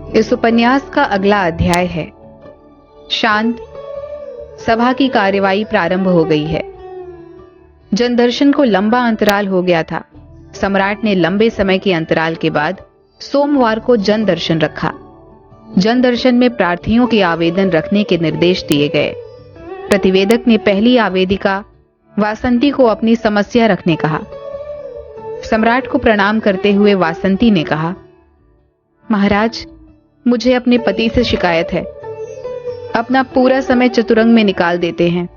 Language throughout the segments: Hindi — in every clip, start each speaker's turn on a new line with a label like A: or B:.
A: इस उपन्यास का अगला अध्याय है शांत। सभा की कार्यवाही प्रारंभ हो गई है। जनदर्शन को लंबा अंतराल हो गया था। सम्राट ने लंबे समय के अंतराल के बाद सोमवार को जनदर्शन रखा। जनदर्शन में प्रार्थियों के आवेदन रखने के निर्देश दिए गए। प्रतिवेदक ने पहली आवेदिका वासंती को अपनी समस्या रखने कहा। सम्राट को प्रणाम करते हुए वासंती ने कहा, महाराज, मुझे अपने पति से शिकायत है। अपना पूरा समय चतुरंग में निकाल देते हैं।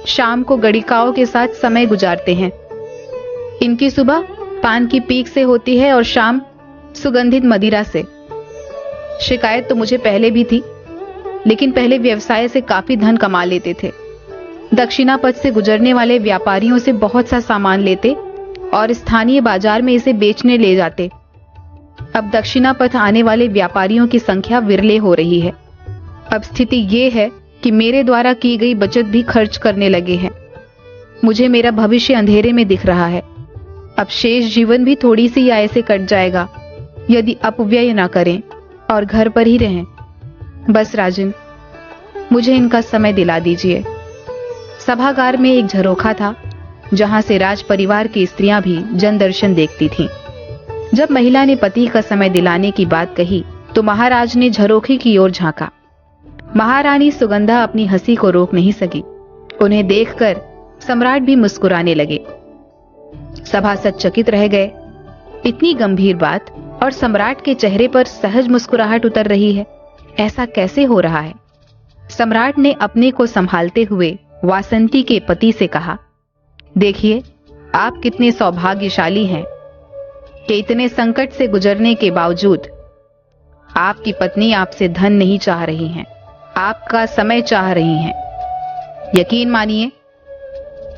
A: शाम को गणिकाओं के साथ समय गुजारते हैं। इनकी सुबह पान की पीक से होती है और शाम सुगंधित मदिरा से। शिकायत तो मुझे पहले भी थी, लेकिन पहले व्यवसाय से काफी धन कमा लेते थे। दक्षिणा पथ से गुजरने वाले व्यापारियों से बहुत सा सामान लेते और स्थानीय बाजार में इसे बेचने ले जाते। अब दक्षिणा पथ आने वाले व्यापारियों की संख्या विरले हो रही है। अब स्थिति यह है कि मेरे द्वारा की गई बचत भी खर्च करने लगे हैं। मुझे मेरा भविष्य अंधेरे में दिख रहा है। अब शेष जीवन भी थोड़ी सी आय से कट जाएगा यदि अपव्यय ना करें और घर पर ही रहें। बस राजन, मुझे इनका समय दिला दीजिए। सभागार में एक झरोखा था जहां से राज परिवार की स्त्रियां भी जनदर्शन देखती थीं। जब महिला ने पति का समय दिलाने की बात कही तो महाराज ने झरोखे की ओर झांका। महारानी सुगंधा अपनी हंसी को रोक नहीं सकी। उन्हें देखकर सम्राट भी मुस्कुराने लगे। सभासद चकित रह गए। इतनी गंभीर बात और सम्राट के चेहरे पर सहज मुस्कुराहट उतर रही है। ऐसा कैसे हो रहा है? सम्राट ने अपने को संभालते हुए वासंती के पति से कहा, देखिए, आप कितने सौभाग्यशाली हैं कि इतने संकट से गुजरने के बावजूद आपकी पत्नी आपसे धन नहीं चाह रही हैं, आपका समय चाह रही हैं। यकीन मानिए,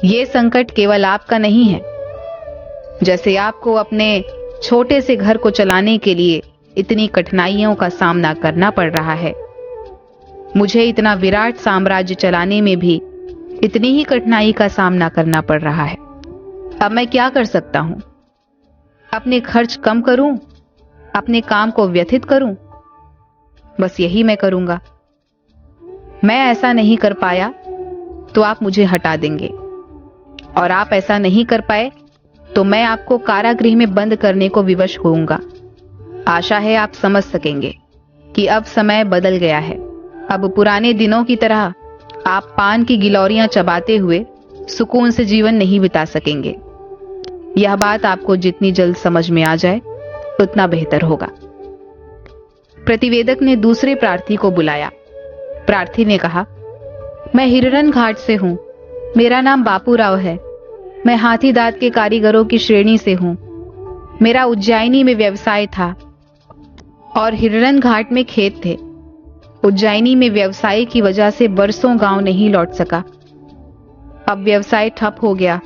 A: यह संकट केवल आपका नहीं है। जैसे आपको अपने छोटे से घर को चलाने के लिए इतनी कठिनाइयों का सामना करना पड़ रहा है, मुझे इतना विराट साम्राज्य चलाने में भी इतनी ही कठिनाई का सामना करना पड़ रहा है। अब मैं क्या कर सकता हूं? अपने खर्च कम करूं? अपने काम को व्यथित करूं? बस यही मैं करूंगा। मैं ऐसा नहीं कर पाया तो आप मुझे हटा देंगे, और आप ऐसा नहीं कर पाए तो मैं आपको कारागृह में बंद करने को विवश होऊंगा। आशा है आप समझ सकेंगे कि अब समय बदल गया है। अब पुराने दिनों की तरह आप पान की गिलौरियां चबाते हुए सुकून से जीवन नहीं बिता सकेंगे। यह बात आपको जितनी जल्द समझ में आ जाए उतना बेहतर होगा। प्रतिवेदक ने दूसरे प्रार्थी को बुलाया। प्रार्थी ने कहा, मैं हिरण घाट से हूं। मेरा नाम बापूराव है। मैं हाथी दांत के कारीगरों की श्रेणी से हूं। मेरा उज्जैनी में व्यवसाय था और हिरण घाट में खेत थे। उज्जैनी में व्यवसाय की वजह से बरसों गांव नहीं लौट सका। अब व्यवसाय ठप हो गया।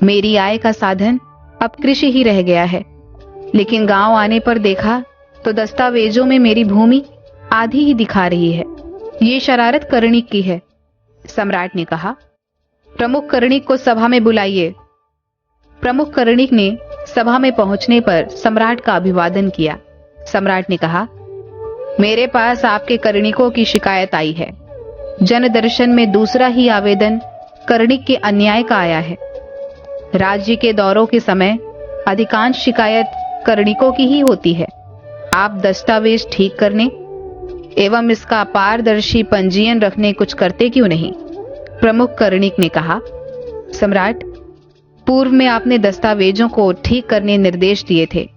A: मेरी आय का साधन अब कृषि ही रह गया है। लेकिन गांव आने पर देखा तो दस्तावेजों में मेरी भूमि आधी ही दिखा रही है। ये शरारत कर्णिक की है। सम्राट ने कहा, प्रमुख कर्णिक को सभा में बुलाइए। प्रमुख कर्णिक ने सभा में पहुंचने पर सम्राट का अभिवादन किया। सम्राट ने कहा, मेरे पास आपके कर्णिकों की शिकायत आई है। जनदर्शन में दूसरा ही आवेदन कर्णिक के अन्याय का आया है। राज्य के दौरों के समय अधिकांश शिकायत कर्णिकों की ही होती है। आप दस्तावेज ठीक करने एवं इसका पारदर्शी पंजीयन रखने कुछ करते क्यों नहीं? प्रमुख कर्णिक ने कहा, सम्राट, पूर्व में आपने दस्तावेजों को ठीक करने निर्देश दिए थे।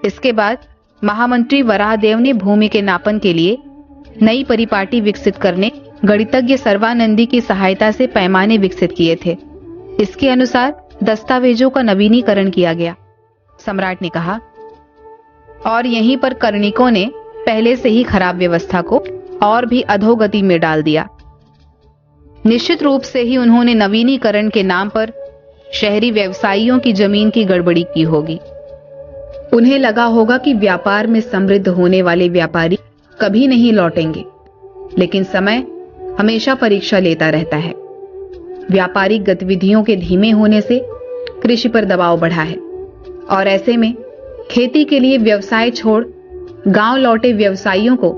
A: इसके बाद महामंत्री वराहदेव ने भूमि के नापन के लिए नई परिपाटी विकसित करने गणितज्ञ सर्वानंदी की सहायता से पैमाने विकसित किए थे। इसके अनुसार दस्तावेजों का नवीनीकरण किया गया। सम्राट ने कहा, और यहीं पर कर्णिकों ने पहले से ही खराब व्यवस्था को और भी अधोगति में डाल दिया। निश्चित रूप से ही उन्होंने नवीनीकरण के नाम पर शहरी व्यवसायियों की जमीन की गड़बड़ी की होगी। उन्हें लगा होगा कि व्यापार में समृद्ध होने वाले व्यापारी कभी नहीं लौटेंगे, लेकिन समय हमेशा परीक्षा लेता रहता है। व्यापारिक गतिविधियों के धीमे होने से कृषि पर दबाव बढ़ा है और ऐसे में खेती के लिए व्यवसाय छोड़ गांव लौटे व्यवसायियों को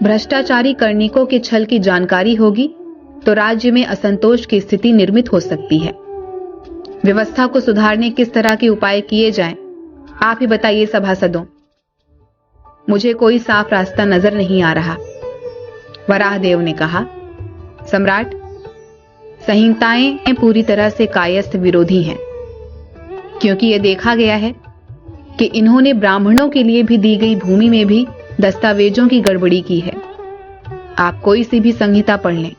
A: भ्रष्टाचारी कर्णिकों के छल की जानकारी होगी तो राज्य में असंतोष की स्थिति निर्मित हो सकती है। व्यवस्था को सुधारने किस तरह के उपाय किए जाएं, आप ही बताइए सभासदों। मुझे कोई साफ रास्ता नजर नहीं आ रहा, वराहदेव ने कहा। सम्राट, संहिताएं पूरी तरह से कायस्थ विरोधी हैं, क्योंकि यह देखा गया है कि इन्होंने ब्राह्मणों के लिए भी दी गई भूमि में भी दस्तावेजों की गड़बड़ी की है। आप कोई सी भी संहिता पढ़ लें,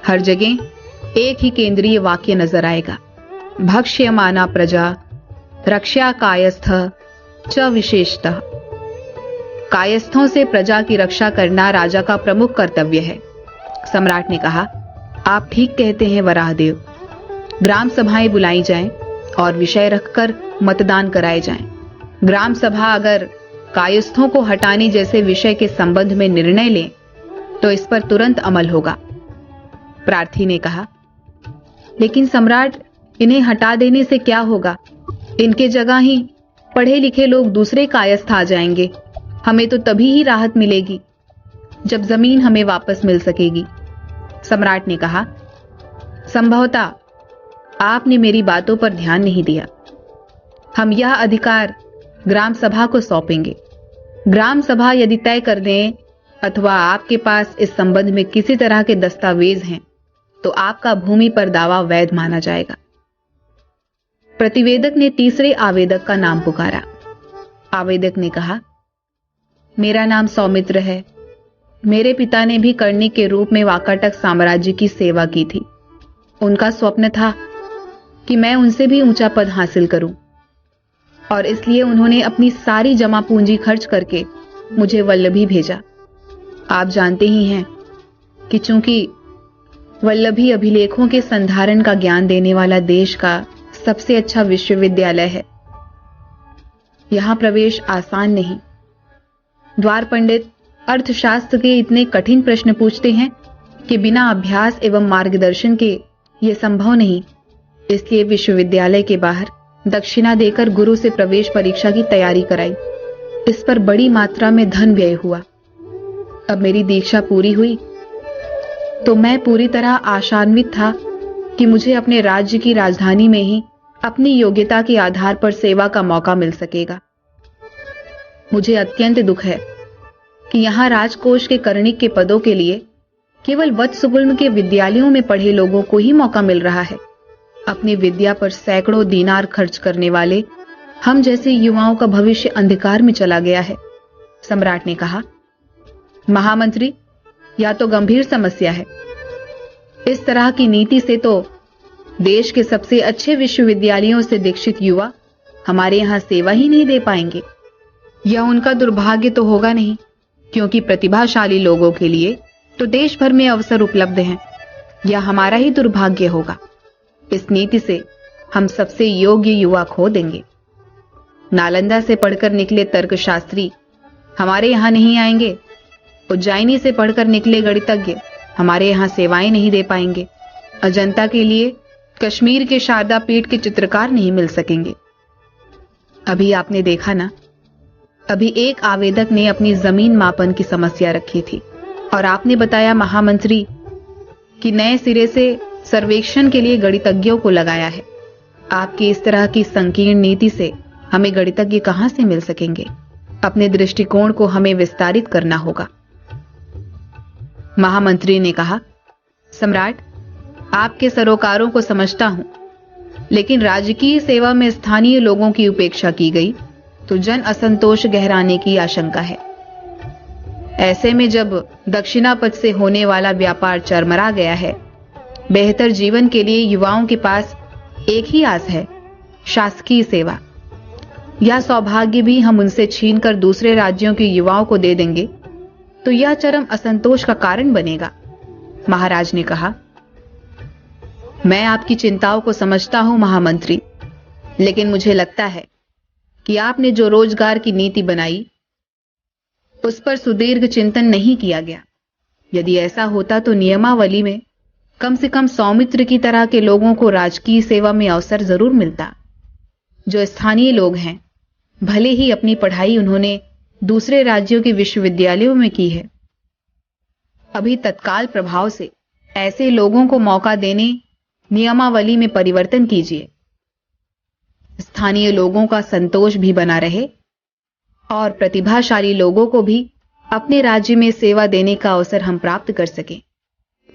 A: हर जगह एक ही केंद्रीय वाक्य नजर आएगा, भक्ष्यमाना प्रजा रक्षा कायस्थ च विशेषतः। कायस्थों से प्रजा की रक्षा करना राजा का प्रमुख कर्तव्य है। सम्राट ने कहा, आप ठीक कहते हैं वराहदेव। ग्राम सभाएं बुलाई जाएं और विषय रखकर मतदान कराए जाएं। ग्राम सभा अगर कायस्थों को हटाने जैसे विषय के संबंध में निर्णय ले तो इस पर तुरंत अमल होगा। प्रार्थी ने कहा, लेकिन सम्राट, इन्हें हटा देने से क्या होगा? इनके जगह ही पढ़े लिखे लोग दूसरे कायस्थ आ जाएंगे। हमें तो तभी ही राहत मिलेगी जब जमीन हमें वापस मिल सकेगी। सम्राट ने कहा, संभवतः आपने मेरी बातों पर ध्यान नहीं दिया। हम यह अधिकार ग्राम सभा को सौंपेंगे। ग्राम सभा यदि तय कर दें अथवा आपके पास इस संबंध में किसी तरह के दस्तावेज हैं तो आपका भूमि पर दावा वैध माना जाएगा। प्रतिवेदक ने तीसरे आवेदक का नाम पुकारा। आवेदक ने कहा, मेरा नाम सौमित्र है। मेरे पिता ने भी कर्णिक के रूप में वाकाटक साम्राज्य की सेवा की थी। उनका स्वप्न था कि मैं उनसे भी ऊंचा पद हासिल करूं, और इसलिए उन्होंने अपनी सारी जमा पूंजी खर्च करके मुझे वल्लभी भेजा। आप जानते ही हैं कि चूंकि वल्लभी अभिलेखों के संधारण का ज्ञान देने वाला देश का सबसे अच्छा विश्वविद्यालय है। यहां प्रवेश आसान नहीं। द्वार पंडित अर्थशास्त्र के इतने कठिन प्रश्न पूछते हैं कि बिना अभ्यास एवं मार्गदर्शन के यह संभव नहीं। इसलिए विश्वविद्यालय के बाहर दक्षिणा देकर गुरु से प्रवेश परीक्षा की तैयारी कराई। इस पर बड़ी मात्रा में धन व्यय हुआ। अब मेरी दीक्षा पूरी हुई तो मैं पूरी तरह आशान्वित था कि मुझे अपने राज्य की राजधानी में ही अपनी योग्यता के आधार पर सेवा का मौका मिल सकेगा। मुझे अत्यंत दुख है कि यहां राजकोष के कर्णिक के पदों के लिए केवल वत्सगुल्म के विद्यालयों में पढ़े लोगों को ही मौका मिल रहा है। अपनी विद्या पर सैकड़ों दीनार खर्च करने वाले हम जैसे युवाओं का भविष्य अंधकार में चला गया है। सम्राट ने कहा, महामंत्री, यह तो गंभीर समस्या है। इस तरह की नीति से तो देश के सबसे अच्छे विश्वविद्यालयों से दीक्षित युवा हमारे यहां सेवा ही नहीं दे पाएंगे। यह उनका दुर्भाग्य तो होगा नहीं, क्योंकि प्रतिभाशाली लोगों के लिए तो देश भर में अवसर उपलब्ध हैं। यह हमारा ही दुर्भाग्य होगा। इस नीति से हम सबसे योग्य युवा खो देंगे। नालंदा से पढ़कर निकले तर्कशास्त्री हमारे यहां नहीं आएंगे। उज्जैनी से पढ़कर निकले गणितज्ञ हमारे यहां सेवाएं नहीं दे पाएंगे। अजंता के लिए कश्मीर के शारदा पीठ के चित्रकार नहीं मिल सकेंगे। अभी आपने देखा ना, अभी एक आवेदक ने अपनी जमीन मापन की समस्या रखी थी और आपने बताया महामंत्री कि नए सिरे से सर्वेक्षण के लिए गणितज्ञों को लगाया है। आपकी इस तरह की संकीर्ण नीति से हमें गणितज्ञ कहां से मिल सकेंगे? अपने दृष्टिकोण को हमें विस्तारित करना होगा। महामंत्री ने कहा, सम्राट, आपके सरोकारों को समझता हूं, लेकिन राजकीय सेवा में स्थानीय लोगों की उपेक्षा की गई तो जन असंतोष गहराने की आशंका है। ऐसे में जब दक्षिणापथ से होने वाला व्यापार चरमरा गया है, बेहतर जीवन के लिए युवाओं के पास एक ही आस है, शासकीय सेवा। यह सौभाग्य भी हम उनसे छीनकर दूसरे राज्यों के युवाओं को दे देंगे तो यह चरम असंतोष का कारण बनेगा। महाराज ने कहा, मैं आपकी चिंताओं को समझता हूं महामंत्री, लेकिन मुझे लगता है कि आपने जो रोजगार की नीति बनाई उस पर सुदीर्घ चिंतन नहीं किया गया। यदि ऐसा होता तो नियमावली में कम से कम सौमित्र की तरह के लोगों को राजकीय सेवा में अवसर जरूर मिलता। जो स्थानीय लोग हैं, भले ही अपनी पढ़ाई उन्होंने दूसरे राज्यों के विश्वविद्यालयों में की है। अभी तत्काल प्रभाव से ऐसे लोगों को मौका देने नियमावली में परिवर्तन कीजिए। स्थानीय लोगों का संतोष भी बना रहे और प्रतिभाशाली लोगों को भी अपने राज्य में सेवा देने का अवसर हम प्राप्त कर सकें।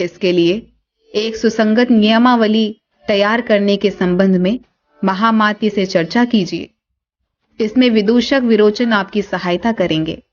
A: इसके लिए एक सुसंगत नियमावली तैयार करने के संबंध में महामात्य से चर्चा कीजिए। इसमें विदूषक विरोचन आपकी सहायता करेंगे।